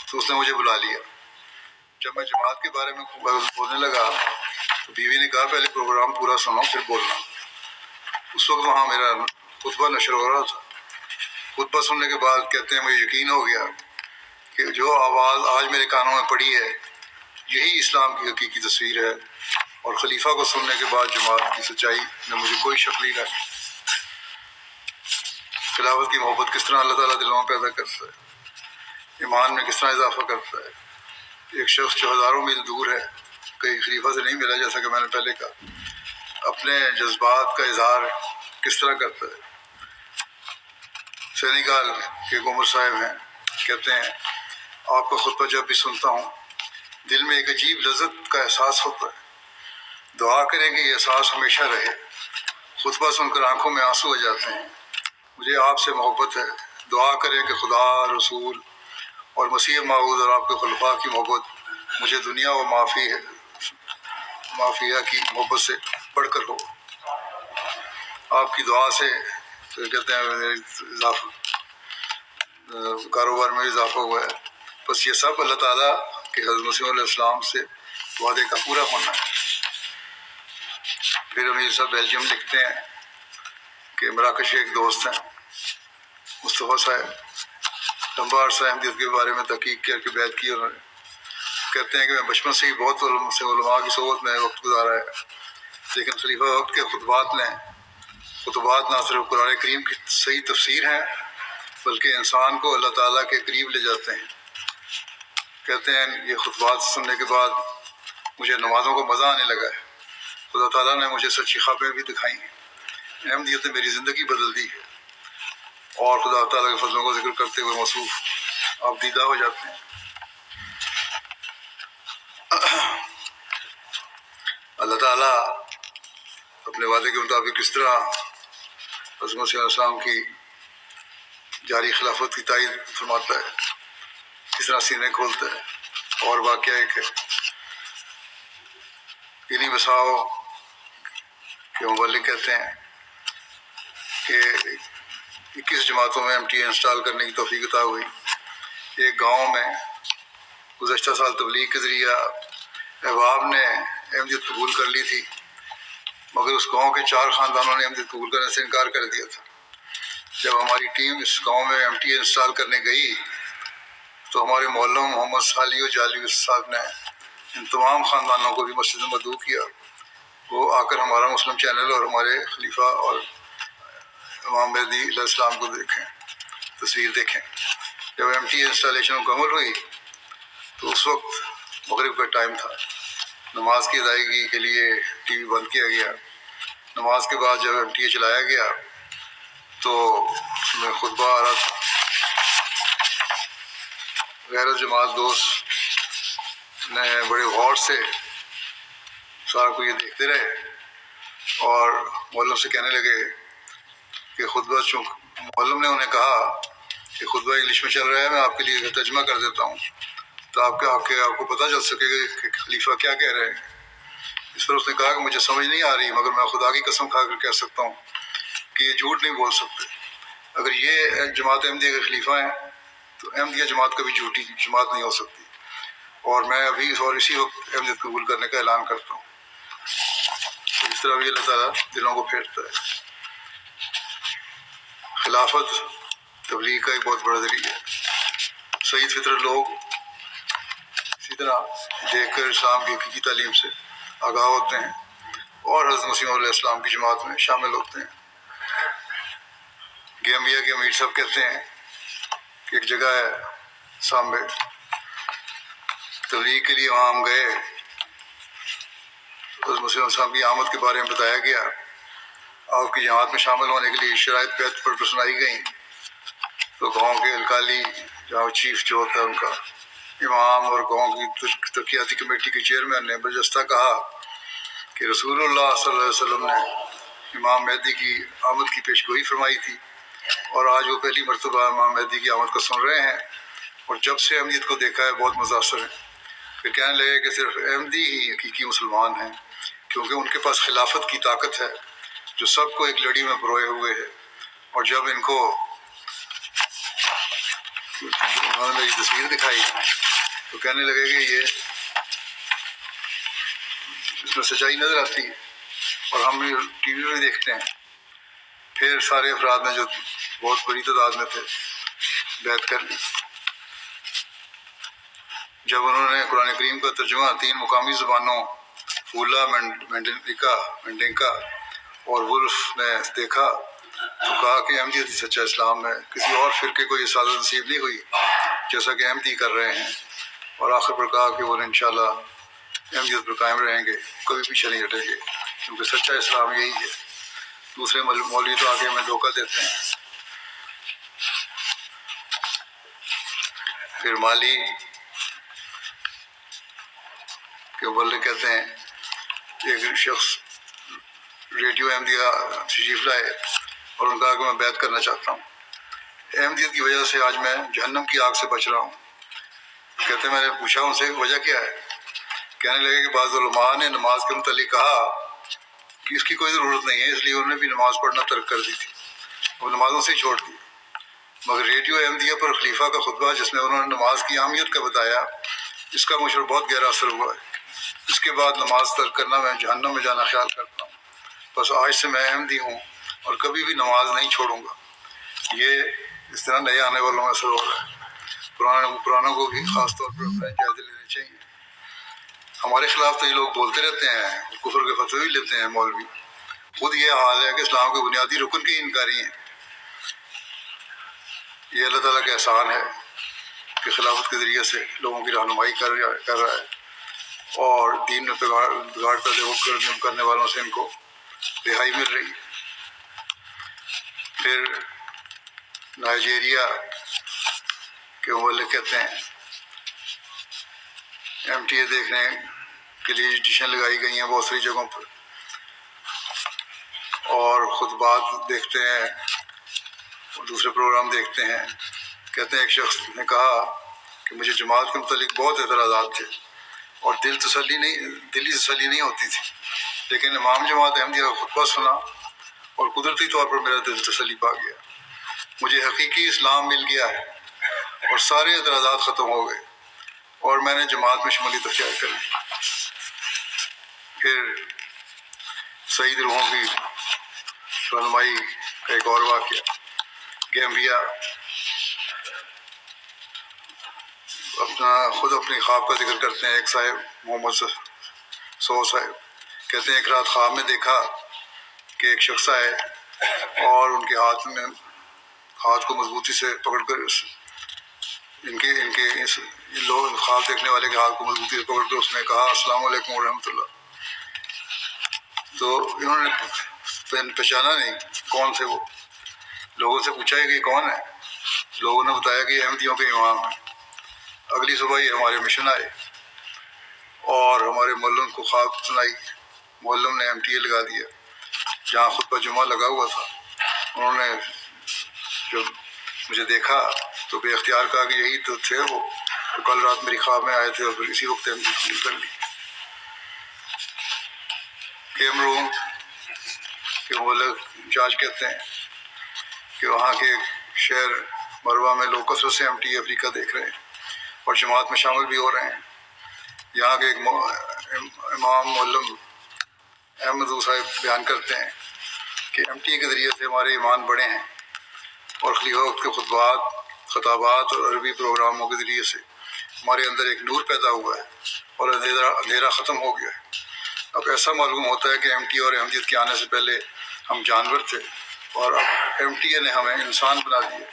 تو اس نے مجھے بلا لیا۔ جب میں جماعت کے بارے میں بولنے لگا تو بیوی نے کہا پہلے پروگرام پورا سنو پھر بولنا۔ اس وقت وہاں میرا خطبہ نشر ہو رہا تھا۔ خطبہ سننے کے بعد کہتے ہیں مجھے یقین ہو گیا کہ جو آواز آج میرے کانوں میں پڑی ہے یہی اسلام کی حقیقی تصویر ہے، اور خلیفہ کو سننے کے بعد جماعت کی سچائی میں مجھے کوئی شک نہیں رہا۔ خلافت کی محبت کس طرح اللہ تعالیٰ دلوں میں پیدا کرتا ہے، ایمان میں کس طرح اضافہ کرتا ہے۔ ایک شخص جو ہزاروں میل دور ہے، کئی خلیفہ سے نہیں ملا، جیسا کہ میں نے پہلے کہا، اپنے جذبات کا اظہار کس طرح کرتا ہے۔ سینیگال کے ایک عمر صاحب ہیں، کہتے ہیں آپ کا خطبہ جب بھی سنتا ہوں دل میں ایک عجیب لذت کا احساس ہوتا ہے، دعا کریں کہ یہ احساس ہمیشہ رہے۔ خطبہ سن کر آنکھوں میں آنسو آ جاتے ہیں، مجھے آپ سے محبت ہے، دعا کریں کہ خدا، رسول اور مسیح موعود اور آپ کے خلفاء کی محبت مجھے دنیا و مافیہ کی محبت سے بڑھ کر ہو۔ آپ کی دعا سے کہتے ہیں کاروبار میں اضافہ ہوا ہے، بس یہ سب اللہ تعالیٰ کہ حضرت مسیح علیہ السلام سے وعدے کا پورا ہونا ہے۔ پھر امیر صاحب بیلجیم لکھتے ہیں کہ مراکش کے ایک دوست ہیں مصطفیٰ صاحب، لمبا عرصہ احمدیت کے بارے میں تحقیق کر کے بیعت کی انہوں نے۔ کہتے ہیں کہ میں بچپن سے ہی بہت علماء کی صحبت میں وقت گزارا ہے، لیکن خلیفہ وقت کے خطبات نہ صرف قرآن کریم کی صحیح تفسیر ہیں بلکہ انسان کو اللہ تعالیٰ کے قریب لے جاتے ہیں۔ کہتے ہیں یہ خطبات سننے کے بعد مجھے نمازوں کو مزہ آنے لگا ہے، خدا تعالیٰ نے مجھے سچی خوابیں بھی دکھائی ہیں، احمدیت نے میری زندگی بدل دی ہے، اور خدا تعالیٰ کے فضلوں کو ذکر کرتے ہوئے موصوف آپ دیدہ ہو جاتے ہیں۔ اللہ تعالیٰ اپنے وعدے کے مطابق کس طرح حضرت مسیح علیہ السلام کی جاری خلافت کی تائید فرماتا ہے، کس طرح سینے کھولتا ہے۔ اور واقعہ ایک ہے، انہی بساؤ کے مبلغ کہتے ہیں کہ 21 جماعتوں میں ایم ٹی اے انسٹال کرنے کی توفیق عطا ہوئی۔ ایک گاؤں میں گزشتہ سال تبلیغ کے ذریعہ احباب نے احمدیت قبول کر لی تھی، مگر اس گاؤں کے 4 خاندانوں نے احمدیت قبول کرنے سے انکار کر دیا تھا۔ جب ہماری ٹیم اس گاؤں میں ایم ٹی اے انسٹال کرنے گئی تو ہمارے مولوی محمد صالح جعلی صاحب نے ان تمام خاندانوں کو بھی مسجد میں مدعو کیا، وہ آ کر ہمارا مسلم چینل اور ہمارے خلیفہ اور امام مہدی علیہ السلام کو دیکھیں، تصویر دیکھیں۔ جب ایم ٹی اے انسٹالیشن مکمل ہوئی تو اس وقت مغرب کا ٹائم تھا، نماز کی ادائیگی کے لیے ٹی وی بند کیا گیا۔ نماز کے بعد جب ایم ٹی اے چلایا گیا تو اس میں خطبہ آ رہا تھا۔ غیر جماعت دوست نے بڑے غور سے سارا کو یہ دیکھتے رہے اور مولم سے کہنے لگے کہ خطبہ، مولم نے انہیں کہا کہ خطبہ انگلش میں چل رہا ہے، میں آپ کے لیے ترجمہ کر دیتا ہوں تو آپ کو پتہ چل سکے گا کہ خلیفہ کیا کہہ رہے ہیں۔ اس پر اس نے کہا کہ مجھے سمجھ نہیں آ رہی، مگر میں خدا کی قسم کھا کر کہہ سکتا ہوں کہ یہ جھوٹ نہیں بول سکتے۔ اگر یہ جماعت احمدیہ کے خلیفہ ہیں تو احمدیہ جماعت کبھی جھوٹی جماعت نہیں ہو سکتی، اور میں ابھی اور اسی وقت احمدیت قبول کرنے کا اعلان کرتا ہوں۔ تو اس طرح بھی اللہ تعالیٰ دلوں کو پھیرتا ہے۔ خلافت تبلیغ کا ایک بہت بڑا ذریعہ ہے۔ سعید فطرت لوگ اسی طرح دیکھ کر اسلام کی حقیقی تعلیم سے آگاہ ہوتے ہیں اور حضرت مسیح علیہ السلام کی جماعت میں شامل ہوتے ہیں۔ گیمبیا کے امیر صاحب کہتے ہیں کہ ایک جگہ ہے سامبے، تبلیغ کے لیے وہاں ہم گئے، حضرت مسیح علیہ السلام کی آمد کے بارے میں بتایا گیا، آپ کی جماعت میں شامل ہونے کے لیے شرائط بیعت پر سنائی گئیں، تو گاؤں کے الکالی جہاں چیف جو ہوتا ہے ان کا امام اور گاؤں کی ترقیاتی کمیٹی کے چیئرمین نے برجستہ کہا کہ رسول اللہ صلی اللہ علیہ وسلم نے امام مہدی کی آمد کی پیشگوئی فرمائی تھی، اور آج وہ پہلی مرتبہ امام مہدی کی آمد کو سن رہے ہیں، اور جب سے احمدیت کو دیکھا ہے بہت متاثر ہیں۔ پھر کہنے لگے کہ صرف احمدی ہی حقیقی مسلمان ہیں، کیونکہ ان کے پاس خلافت کی طاقت ہے جو سب کو ایک لڑی میں پروئے ہوئے ہے، اور جب ان کو انہوں نے میری تصویر دکھائی تو کہنے لگے کہ یہ اس میں سچائی نظر آتی ہے، اور ہم ٹی وی میں دیکھتے ہیں۔ پھر سارے افراد نے جو بہت بڑی تعداد میں تھے بیعت کر لی۔ جب انہوں نے قرآن کریم کا ترجمہ 3 مقامی زبانوں فولا، مینڈنکا اور ولف میں دیکھا تو کہا کہ احمدیت ہی سچا اسلام ہے، کسی اور فرقے کو یہ سعادت نصیب نہیں ہوئی جیسا کہ احمدی کر رہے ہیں، اور آخر پر کہا کہ وہ انشاءاللہ احمدیت پر قائم رہیں گے، کبھی پیچھے نہیں ہٹیں گے، کیونکہ سچا اسلام یہی ہے۔ دوسرے مولوی تو آگے ہمیں دھوکہ دیتے ہیں۔ پھر مالی کے مبلغ کہتے ہیں ایک شخص ریڈیو احمدیہ تشریف لائے اور ان کا کہا کہ میں بیعت کرنا چاہتا ہوں، احمدیت کی وجہ سے آج میں جہنم کی آگ سے بچ رہا ہوں۔ کہتے ہیں میں نے پوچھا ان سے وجہ کیا ہے، کہنے لگے کہ بعض علماء نے نماز کے متعلق کہا کہ اس کی کوئی ضرورت نہیں ہے، اس لیے انہوں نے بھی نماز پڑھنا ترک کر دی تھی، وہ نمازوں سے ہی چھوڑ دی، مگر ریڈیو احمدیہ پر خلیفہ کا خطبہ جس میں انہوں نے نماز کی اہمیت کا بتایا، اس کا مجھ پر بہت گہرا اثر ہوا ہے۔ اس کے بعد نماز ترک کرنا میں جہنم میں جانا خیال کرتا ہوں، بس آج سے میں احمدی ہوں اور کبھی بھی نماز نہیں چھوڑوں گا۔ یہ اس طرح نئے آنے والوں میں اثر ہو رہا ہے۔ پرانوں کو بھی خاص طور پر اپنے جائزے لینے چاہیے۔ ہمارے خلاف تو یہ لوگ بولتے رہتے ہیں، کفر کے فتوے بھی لیتے ہیں مولوی، خود یہ حال ہے کہ اسلام کے بنیادی رکن کے انکاری ہیں۔ یہ اللہ تعالیٰ کا احسان ہے کہ خلافت کے ذریعے سے لوگوں کی رہنمائی کر رہا ہے، اور دین میں بگاڑ پیدا کرنے والوں سے ان کو رہائی مل رہی ہے۔ پھر نائجیریا کے مبلغ کہتے ہیں ایم ٹی اے دیکھنے کے لیے ایڈیشن لگائی گئی ہیں بہت ساری جگہوں پر، اور خطبات دیکھتے ہیں اور دوسرے پروگرام دیکھتے ہیں۔ کہتے ہیں ایک شخص نے کہا کہ مجھے جماعت کے متعلق بہت اعتراضات تھے اور دلی تسلی نہیں ہوتی تھی، لیکن امام جماعت احمدیہ کا خطبہ سنا اور قدرتی طور پر میرا دل تسلی پا گیا. مجھے حقیقی اسلام مل گیا ہے اور سارے اعتراضات ختم ہو گئے اور میں نے جماعت میں شمولیت اختیار کر لی. پھر سعید روحوں کی رہنمائی کا ایک اور واقعہ کہ انبیاء خود اپنی خواب کا ذکر کرتے ہیں. ایک صاحب محمد سو صاحب کہتے ہیں ایک رات خواب میں دیکھا کہ ایک شخص آئے اور ان کے ہاتھ کو مضبوطی سے پکڑ کر ان لوگ خواب دیکھنے والے کے ہاتھ کو مضبوطی سے پکڑ کر اس نے کہا السلام علیکم ورحمۃ اللہ. تو انہوں نے پہچانا نہیں کون تھے وہ. لوگوں سے پوچھا کہ یہ کون ہے. لوگوں نے بتایا کہ یہ احمدیوں کے امام ہیں. اگلی صبح ہی ہمارے مشن آئے اور ہمارے معلم کو خواب سنائی. معلم نے MTA لگا دیا جہاں خطبہ جمعہ لگا ہوا تھا. انہوں نے جب مجھے دیکھا تو بے اختیار کہا کہ یہی تو تھے وہ تو کل رات میری خواب میں آئے تھے اور پھر اسی وقت MTA قبول کر لی. کیمرون کے ملک جاج کہتے ہیں کہ وہاں کے شہر مروہ میں لوگ کثرت سے MTA افریقہ دیکھ رہے ہیں اور جماعت میں شامل بھی ہو رہے ہیں. یہاں کے ایک امام معلم احمد صاحب بیان کرتے ہیں کہ MTA کے ذریعے سے ہمارے ایمان بڑھے ہیں اور خلیفہ وقت کے خطابات اور عربی پروگراموں کے ذریعے سے ہمارے اندر ایک نور پیدا ہوا ہے اور اندھیرا ختم ہو گیا ہے. اب ایسا معلوم ہوتا ہے کہ MTA اور احمدیت کے آنے سے پہلے ہم جانور تھے اور اب MTA نے ہمیں انسان بنا دیا.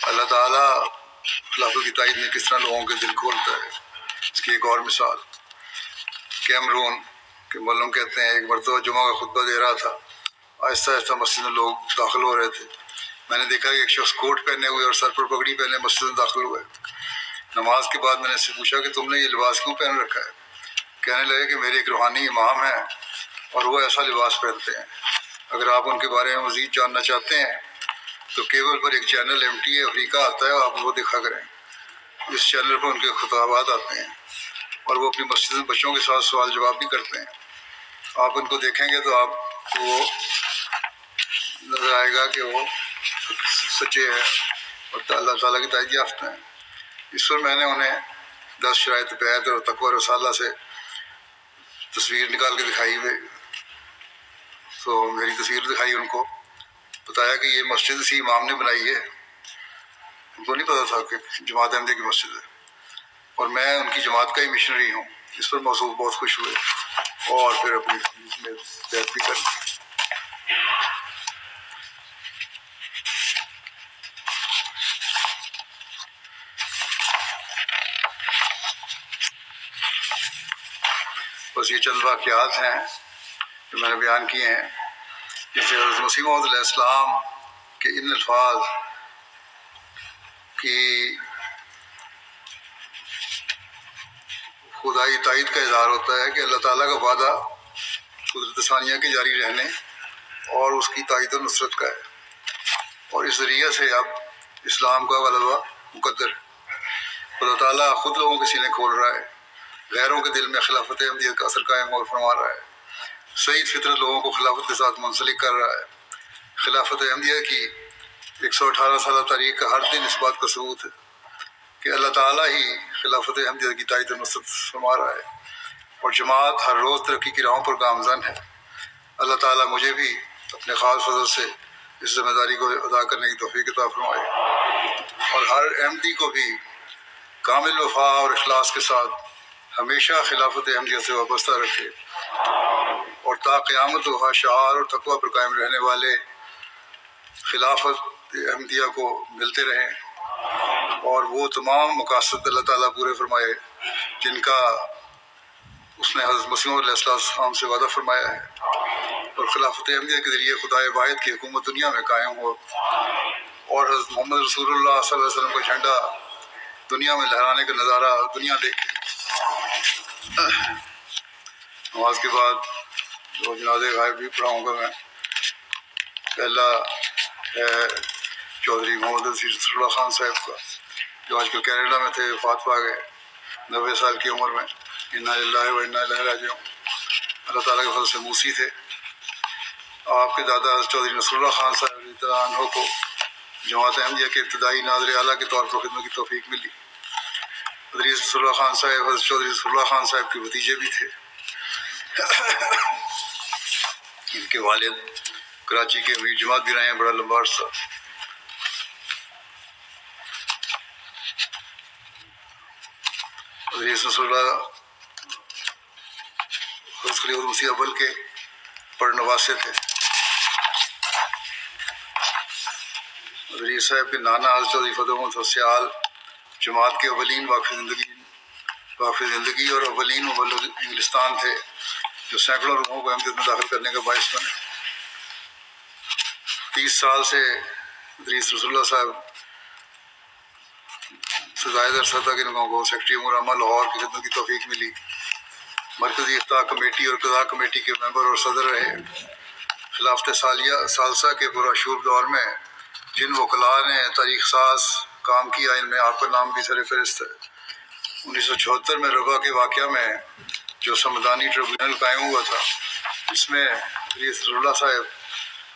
اللہ تعالیٰ خلافت کی تائید میں کس طرح لوگوں کے دل کھولتا ہے اس کی ایک اور مثال. کیمرون کے معلم کہتے ہیں ایک مرتبہ جمعہ کا خطبہ دے رہا تھا. آہستہ آہستہ مسجد میں لوگ داخل ہو رہے تھے. میں نے دیکھا کہ ایک شخص کوٹ پہنے ہوئے اور سر پر پگڑی پہنے مسجد میں داخل ہوئے. نماز کے بعد میں نے اس سے پوچھا کہ تم نے یہ لباس کیوں پہن رکھا ہے. کہنے لگے کہ میرے ایک روحانی امام ہیں اور وہ ایسا لباس پہنتے ہیں. اگر آپ ان کے بارے میں مزید جاننا چاہتے ہیں تو کیبل پر ایک چینل MTA افریقہ آتا ہے, آپ وہ دیکھا کریں. اس چینل پر ان کے خطابات آتے ہیں اور وہ اپنی مسجد میں بچوں کے ساتھ سوال جواب بھی کرتے ہیں. آپ ان کو دیکھیں گے تو آپ کو نظر آئے گا کہ وہ سچے ہیں اور اللہ تعالیٰ کی تائید یافتہ ہیں. اس پر میں نے انہیں 10 شرائط بیعت اور تقوی اور رسالہ سے تصویر نکال کے دکھائی. تو میری تصویر دکھائی, ان کو بتایا کہ یہ مسجد اسی امام نے بنائی ہے. ان کو نہیں پتا تھا کہ جماعت احمدیہ کی مسجد ہے اور میں ان کی جماعت کا ہی مشنری ہوں. اس پر موصوف بہت خوش ہوئے اور پھر اپنی بیعت بھی کر لی. بس یہ چند واقعات ہیں جو میں نے بیان کیے ہیں جس سے حضرت مسیح موعود علیہ السلام کے ان الفاظ کی خدائی تائید کا اظہار ہوتا ہے کہ اللہ تعالیٰ کا وعدہ قدرت ثانیہ کے جاری رہنے اور اس کی تائید و نصرت کا ہے اور اس ذریعے سے اب اسلام کا غلبہ مقدر ہے. اللہ تعالیٰ خود لوگوں کے سینے کھول رہا ہے, غیروں کے دل میں خلافت احمدیت کا اثر قائم اور فرما رہا ہے. سعید فطرت لوگوں کو خلافت کے ساتھ منسلک کر رہا ہے. خلافت احمدیہ کی 118 سالہ تاریخ کا ہر دن اس بات کا ثبوت ہے کہ اللہ تعالیٰ ہی خلافت احمدیہ کی تائید و نصرت فرما رہا ہے اور جماعت ہر روز ترقی کی راہوں پر گامزن ہے. اللہ تعالیٰ مجھے بھی اپنے خاص فضل سے اس ذمہ داری کو ادا کرنے کی توفیق عطا فرمائے اور ہر احمدی کو بھی کامل وفا اور اخلاص کے ساتھ ہمیشہ خلافت احمدیہ سے وابستہ رکھے اور تا قیامت وفا شعار اور تقوی پر قائم رہنے والے خلافت احمدیہ کو ملتے رہیں اور وہ تمام مقاصد اللہ تعالیٰ پورے فرمائے جن کا اس نے حضرت مسیح علیہ السلام سے وعدہ فرمایا ہے اور خلافت احمدیہ کے ذریعے خدائے واحد کی حکومت دنیا میں قائم ہو اور حضرت محمد رسول اللہ صلی اللہ علیہ وسلم کا جھنڈا دنیا میں لہرانے کا نظارہ دنیا دیکھے. نماز کے بعد دو جنازے غائب بھی پڑھاؤں گا میں. پہلا ہے چودھری محمد رسول اللہ خان صاحب کا جو آج کل کینیڈا میں تھے, وفات پا گئے 90 سال کی عمر میں. انا للہ و انا الیہ راجعون. اللہ تعالیٰ کے فضل سے موسی تھے. آپ کے دادا چودھری نصر اللہ خان صاحب رضی اللہ عنہ کو جماعت احمدیہ کے ابتدائی ناظر اعلیٰ کے طور پر خدمت کی توفیق ملی. ادریس نصر اللہ خان صاحب حضرت چودھری نصر اللہ خان صاحب کے بھتیجے بھی تھے. ان کے والد کراچی کے امیر جماعت بھی رہے ہیں بڑا لمبا عرصہ. ادریس نصر اللہ حضرت خلیفۃ مسیح اول کے پڑنواسے تھے. ادریس صاحب کے نانا حضرت چودھری فتح محمد سیال جماعت کے اولین واقف زندگی اور اولین مبلغ انگلستان تھے جو سینکڑوں لوگوں کو احمدیت میں داخل کرنے کا باعث بنے. 30 سال سے ادریس رسول اللہ صاحب سے زائد عرصہ تک ان لوگوں کو سیکرٹری امور عامہ لاہور کی خدمت کی توفیق ملی. مرکزی افتاء کمیٹی اور قضاء کمیٹی کے ممبر اور صدر رہے. خلافت ثالثہ کے پراشور دور میں جن وکلاء نے تاریخ ساز کام کیا ان میں آپ کا نام بھی سر فہرست ہے. 1974 میں ربا کے واقعہ میں جو سمدانی ٹریبیونل قائم ہوا تھا اس میں ادریس رسول اللہ صاحب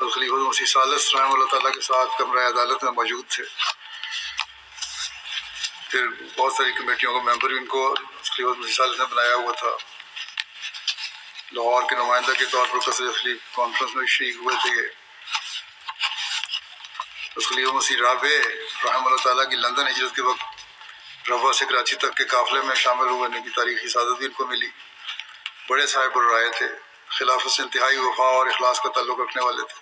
اور خلیفۃ مسیح ثالث رحمہ اللہ تعالیٰ کے ساتھ کمرہ عدالت میں موجود تھے. پھر بہت ساری کمیٹیوں کا ممبر بھی ان کو خلیفۃ مسیح ثالث نے بنایا ہوا تھا. لاہور کے نمائندہ کے طور پر قصر خلیف کانفرنس میں شریک ہوئے تھے. خلیفہ مسیح رابع رحمہ اللہ تعالیٰ کی لندن ہجرت کے وقت روا سے کراچی تک کے قافلے میں شامل ہونے کی تاریخی سعادت بھی ان کو ملی. بڑے صاحب الرائے تھے. خلافت سے انتہائی وفا اور اخلاص کا تعلق رکھنے والے تھے.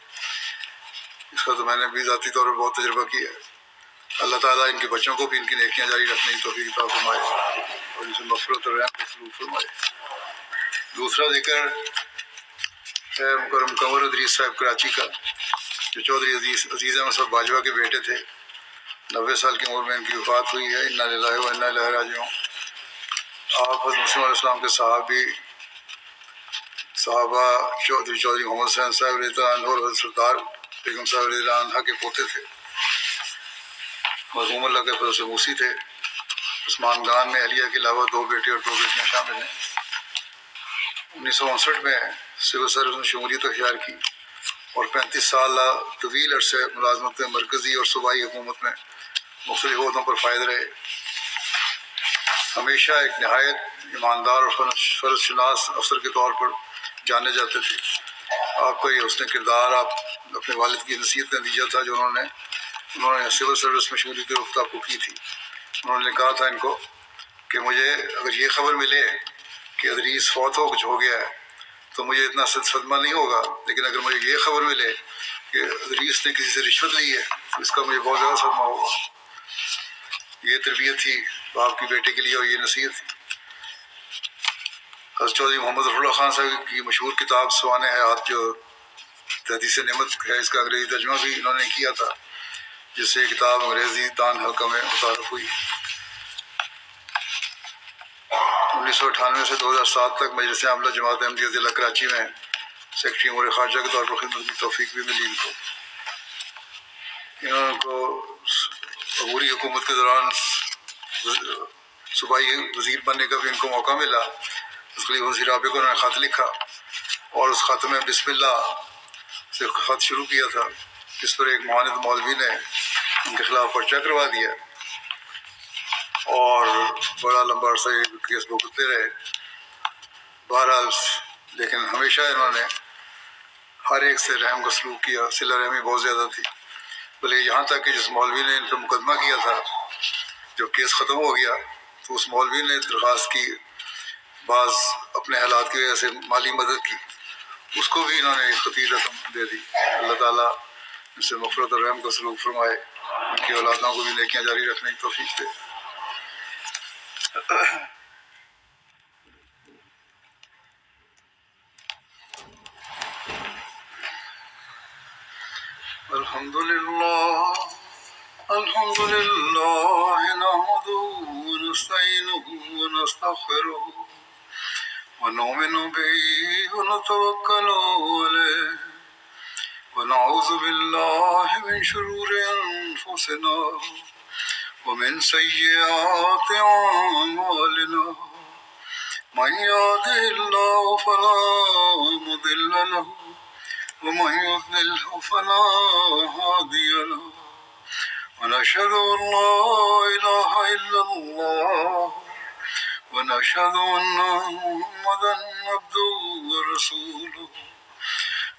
اس کا تو میں نے بھی ذاتی طور پر بہت تجربہ کیا ہے. اللہ تعالیٰ ان کے بچوں کو بھی ان کی نیکیاں جاری رکھنے کی توفیق عطا فرمائے اور ان سے مغفرت اور رحم کا سلوک فرمائے. دوسرا ذکر ہے مکرم کنور ادریس صاحب کراچی کا جو چودھری عزیز احمد صاحب باجوہ کے بیٹے تھے. 90 سال کی عمر میں ان کی وفات ہوئی ہے. انا للہ و انا الیہ راجعون. آپ حضرت مسلم علیہ السلام کے صحابہ چودھری محمد حسین صاحب رضی اللہ عنہ اور حضرت سردار بیگم صاحب رضی اللہ عنہ کے پوتے تھے. مرحوم اللہ کے فضل سے موسی تھے. عثمان گان میں اہلیہ کے علاوہ 2 بیٹے اور 2 بیٹیاں شامل ہیں. 1959 میں سول سروس میں شمولیت اختیار کی اور 35 سال طویل عرصے ملازمت میں مرکزی اور صوبائی حکومت میں مختلف عہدوں پر فائز رہے. ہمیشہ ایک نہایت ایماندار اور فرض شناس افسر کے طور پر جانے جاتے تھے. آپ کا یہ حسن کردار آپ اپنے والد کی نصیحت کا نتیجہ تھا جو انہوں نے سول سروس میں شمولیت کے وقت آپ کو کی تھی. انہوں نے کہا تھا ان کو کہ مجھے اگر یہ خبر ملے کہ ادریس فوت ہو گیا ہے تو مجھے اتنا صدمہ نہیں ہوگا، لیکن اگر مجھے یہ خبر ملے کہ ادریس نے کسی سے رشوت لی ہے تو اس کا مجھے بہت زیادہ صدمہ ہوگا. یہ تربیت تھی باپ کی بیٹے کے لیے اور یہ نصیحت تھی. حضرت چودھری محمد ظفر اللہ خان صاحب کی مشہور کتاب سوانح حیات جو تحدیث نعمت ہے اس کا انگریزی ترجمہ بھی انہوں نے کیا تھا جس سے یہ کتاب انگریزی دان حلقہ میں متعارف ہوئی. 1998 سے 2007 تک مجلس عاملہ جماعت احمدیہ ضلع کراچی میں سیکرٹری امور خارجہ کے طور پر خدمت کی توفیق بھی ملی ان کو. انہوں کو عبوری حکومت کے دوران صوبائی وزیر بننے کا بھی ان کو موقع ملا. خلیفہ مسیح رابع کو انہوں نے خط لکھا اور اس خط میں بسم اللہ سے خط شروع کیا تھا جس پر ایک معاند مولوی نے ان کے خلاف پرچہ کروا دیا اور بڑا لمبا عرصہ یہ کیس بھگتتے رہے. بہرحال لیکن ہمیشہ انہوں نے ہر ایک سے رحم کا سلوک کیا. صلہ رحمی بہت زیادہ تھی. بلکہ یہاں تک کہ جس مولوی نے ان پر مقدمہ کیا تھا جب کیس ختم ہو گیا تو اس مولوی نے درخواست کی بعض اپنے حالات کی وجہ سے مالی مدد کی، اس کو بھی انہوں نے ایک خطیر رقم دے دی. اللہ تعالیٰ ان سے مغفرت اور رحم کا سلوک فرمائے. ان کی اولادوں کو بھی نیکیاں جاری رکھنے کی توفیق دے. الحمد لله نحمده ونستعينه ونستغفره ونؤمن به ونتوكل عليه ونعوذ بالله من شرور أنفسنا ومن سيئات أعمالنا من يهده الله فلا مضل له ومن يضلله فلا هادي له ونشهد أن لا إله إلا الله ونشهد أن محمدا عبده ورسوله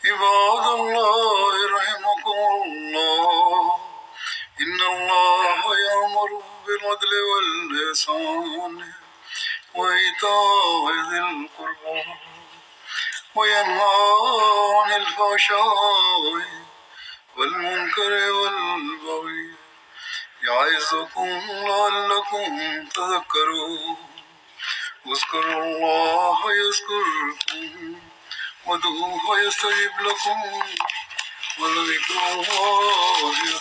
عباد الله رحمكم الله إن الله يأمر بالعدل والإحسان وإيتاء ذي القربى وينهى عن الفحشاء والمنكر والبغي يعظكم لعلكم تذكرون اذكروا الله يذكركم وادعوه يستجب لكم ولذكر الله